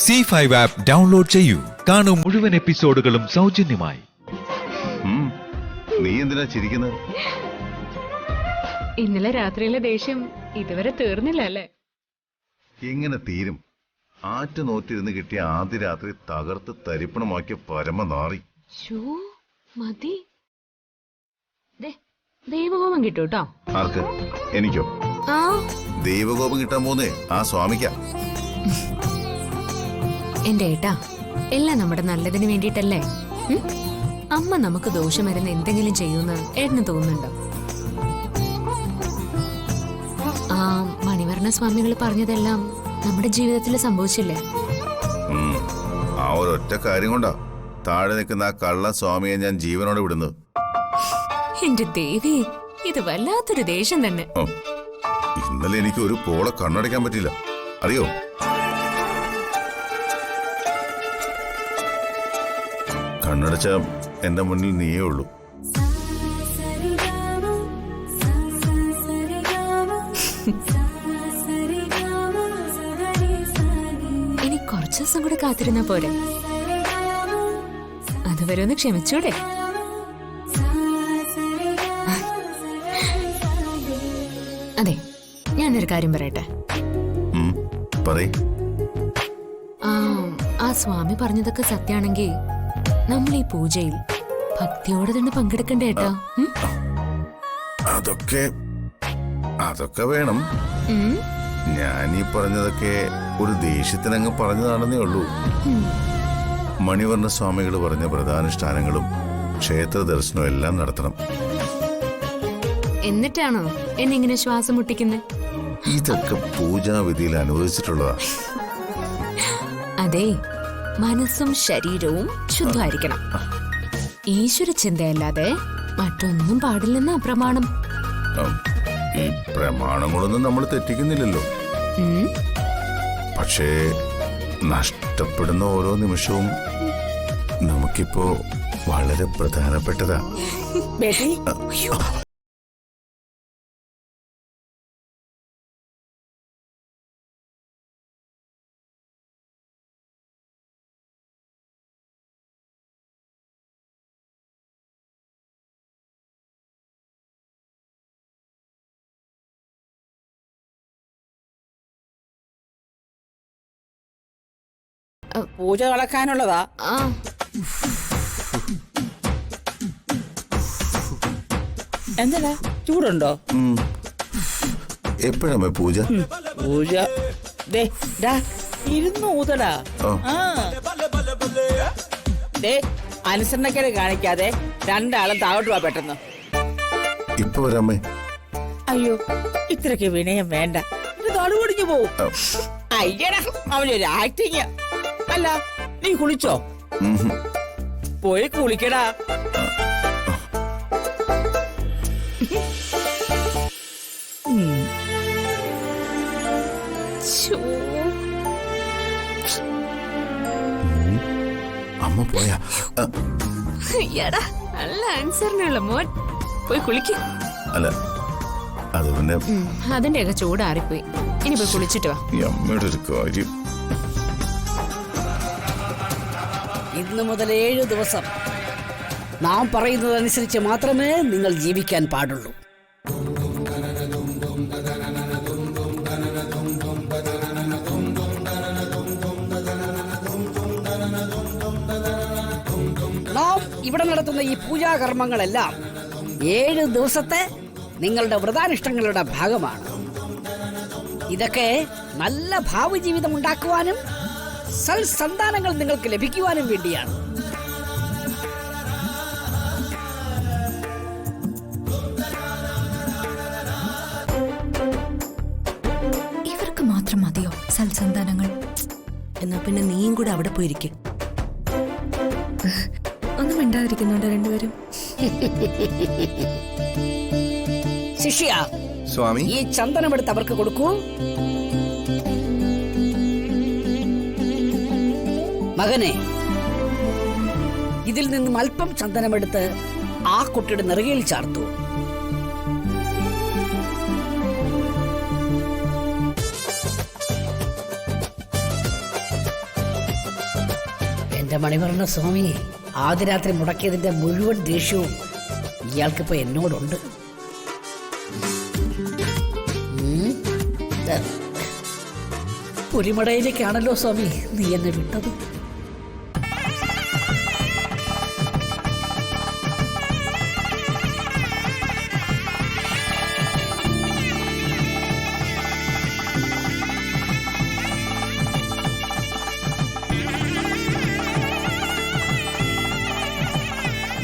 C5 app download ചെയ്യൂ. കാണൂ മുഴുവൻ എപ്പിസോഡുകളും സൗജന്യമായി. നീ എന്തിനാ ചിരിക്കുന്നത്? ഇന്നലെ രാത്രിയിലെ ദേഷ്യം ഇതുവരെ തീർന്നില്ല അല്ലേ? എങ്ങനെ തീരും? ആറ്റ് നോറ്റിരുന്ന് കിട്ടിയ ആദ്യ രാത്രി തകർത്ത് തരിപ്പണമാക്കിയ പരമനാറി. മതി. ദൈവകോപം കിട്ടൂട്ടോ. ആർക്ക്? എനിക്കോ? ദൈവകോപം കിട്ടാൻ പോന്നേ ആ സ്വാമിക്ക. എന്റെ ഏട്ടാ, എല്ലാം നമ്മുടെ നല്ലതിന് വേണ്ടിട്ടല്ലേ? അമ്മ നമുക്ക് ദോഷം വരുന്ന എന്തെങ്കിലും ചെയ്യുമെന്ന് ഏട്ടന് തോന്നുന്നുണ്ടോ? ആ മണിവർണ്ണ സ്വാമികൾ പറഞ്ഞതെല്ലാം നമ്മുടെ ജീവിതത്തിൽ സംഭവിച്ചില്ലേ? ആ ഒരൊറ്റ കാര്യം കൊണ്ടാ താഴെ നിൽക്കുന്ന ആ കള്ള സ്വാമിയെ ഞാൻ ജീവനോടെ വിടുന്നു. എന്റെ ദേവി, ഇത് വല്ലാത്തൊരു ദേഷ്യം തന്നെ. ഇന്നലെ എനിക്ക് ഒരു പോളെ കണ്ണടയ്ക്കാൻ പറ്റില്ല, അറിയോ? കണ്ണടച്ച എന്റെ മുന്നിൽ നീയേ ഉള്ളൂ. ഇനി കുറച്ചു ദിവസം കൂടെ കാത്തിരുന്നാ പോരെ? അതുവരെ ഒന്ന് ക്ഷമിച്ചൂടെ? അതെ, ഞാനൊരു കാര്യം പറയട്ടെ. ആ സ്വാമി പറഞ്ഞതൊക്കെ സത്യാണെങ്കിൽ നമ്മൾ ഈ പൂജയിൽ ഭക്തിയോടെ തന്നെ പങ്കെടുക്കണ്ടേ ഏട്ടാ? അതൊക്കെ വേണം. ഞാനീ പറഞ്ഞതൊക്കെ ഒരു ദേഷ്യത്തിനങ്ങ് പറഞ്ഞതാണെന്നേ ഉള്ളൂ. മണിവർണ്ണ സ്വാമികൾ പറഞ്ഞ പ്രധാനുഷ്ഠാനങ്ങളും ക്ഷേത്ര ദർശനവും എല്ലാം നടത്തണം. എന്നിട്ടാണോ എന്നെ ഇങ്ങനെ ശ്വാസം മുട്ടിക്കുന്നത്? ഇതൊക്കെ പൂജാവിധിയിൽ അനുവദിച്ചിട്ടുള്ളതാ. അതെ, മനസ്സും ശരീരവും ശുദ്ധമായിരിക്കണം. ഈശ്വര ചിന്തയല്ലാതെ മറ്റൊന്നും പാടില്ലെന്ന പ്രമാണം. ഈ പ്രമാണങ്ങളൊന്നും നമ്മൾ തെറ്റിക്കുന്നില്ലല്ലോ. പക്ഷേ നഷ്ടപ്പെടുന്ന ഓരോ നിമിഷവും നമുക്കിപ്പോ വളരെ പ്രധാനപ്പെട്ടതാ. പൂജ നടക്കാനുള്ളതാ. എന്താ ചൂടുണ്ടോ? എപ്പോഴാ പൂജ? പൂജ ഇരുന്ന് ഊതടാ. അനുസരണക്കേട് കാണിക്കാതെ രണ്ടാളും താഴോട്ട് പോവാ പെട്ടെന്ന്. ഇപ്പൊ വരാമേ. അയ്യോ, ഇത്രക്ക് വിനയം വേണ്ട, തടുപൊടിഞ്ഞു പോവും. അയ്യടാ, അവനൊരു ആക്ടിങ്. അല്ല, നീ കുളിച്ചോ? പോയി കുളിക്കടാ. അമ്മ പോയാ? നല്ല ആൻസറിനുള്ള മോൻ, പോയി കുളിക്ക. അല്ല, അത് പിന്നെ അതിന്റെയൊക്കെ ചൂടാറിപ്പോയി. ഇനി പോയി കുളിച്ചിട്ട് വാ. അമ്മയുടെ ഒരു കാര്യം. ഇന്ന് മുതൽ 7 ദിവസം നാം പറയുന്നതനുസരിച്ച് മാത്രമേ നിങ്ങൾ ജീവിക്കാൻ പാടുള്ളൂ. നാം ഇവിടെ നടത്തുന്ന ഈ പൂജാകർമ്മങ്ങളെല്ലാം 7 ദിവസത്തെ നിങ്ങളുടെ വ്രതാനുഷ്ഠങ്ങളുടെ ഭാഗമാണ്. ഇതൊക്കെ നല്ല ഭാവി ജീവിതം ഉണ്ടാക്കുവാനും സൽസന്താനങ്ങൾ നിങ്ങൾക്ക് ലഭിക്കുവാനും വേണ്ടിയാണ്. ഇവർക്ക് മാത്രം മതിയോ സൽസന്താനങ്ങൾ? എന്നാ പിന്നെ നീയും കൂടെ അവിടെ പോയിരിക്കും. ഒന്നും മിണ്ടാതിരിക്കുന്നുണ്ടോ രണ്ടുപേരും? ശിഷ്യ, സ്വാമി, ഈ ചന്ദനമെടുത്ത് അവർക്ക് കൊടുക്കൂ. മകനെ, ഇതിൽ നിന്നും അല്പം ചന്ദനമെടുത്ത് ആ കുട്ടിയുടെ നെറുകയിൽ ചാർത്തു. എന്റെ മണിവർണ്ണ സ്വാമി ആദ്യ രാത്രി മുടക്കിയതിന്റെ മുഴുവൻ ദേഷ്യവും ഇയാൾക്കിപ്പോ എന്നോടുണ്ട്. പുലിമടയിലേക്കാണല്ലോ സ്വാമി നീ എന്നെ വിട്ടത്.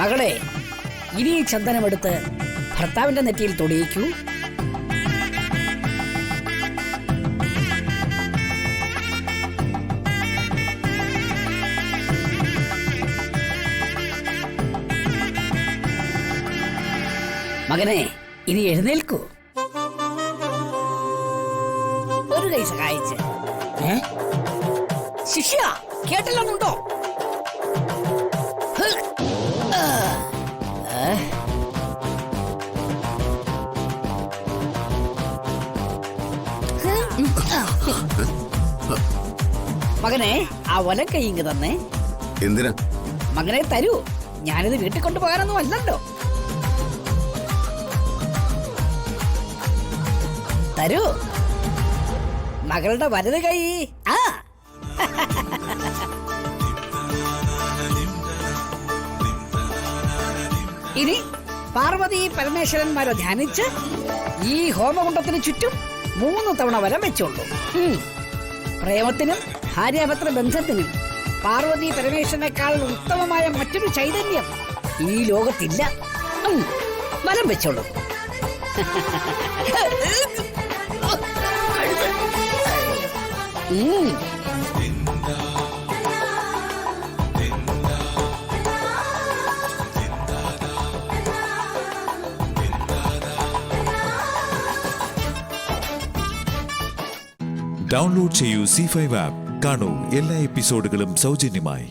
മകളെ, ഇനി ഈ ചന്ദനമെടുത്ത് ഭർത്താവിന്റെ നെറ്റിയിൽ തൊടിയിക്കൂ. മകനെ, ഇനി എഴുന്നേൽക്കൂ. ഒരു കൈ സഹായിച്ച്. ശിഷ്യ, കേട്ടില്ലെന്നുണ്ടോ? മകനെ, ആ വലം കൈ ഇങ്ങ് തന്നെ. എന്തിനാ? മകനെ തരൂ, ഞാനിത് വീട്ടിൽ കൊണ്ടുപോകാനൊന്നും അല്ലല്ലോ. തരൂ, മകളുടെ വലത് കൈ. ആ ഇനി പാർവതി പരമേശ്വരന്മാരെ ധ്യാനിച്ച് ഈ ഹോമകുണ്ടത്തിന് ചുറ്റും 3 തവണ വരം വെച്ചോളൂ. പ്രേമത്തിനും ഭാര്യാഭർത്തൃ ബന്ധത്തിനും പാർവതി പരമേശ്വരനേക്കാൾ ഉത്തമമായ മറ്റൊരു ചൈതന്യം ഈ ലോകത്തില്ല. വരം വെച്ചോളൂ. ഡൗൺലോഡ് ചെയ്യൂ C5 ആപ്പ്. കാണൂ എല്ലാ എപ്പിസോഡുകളും സൗജന്യമായി.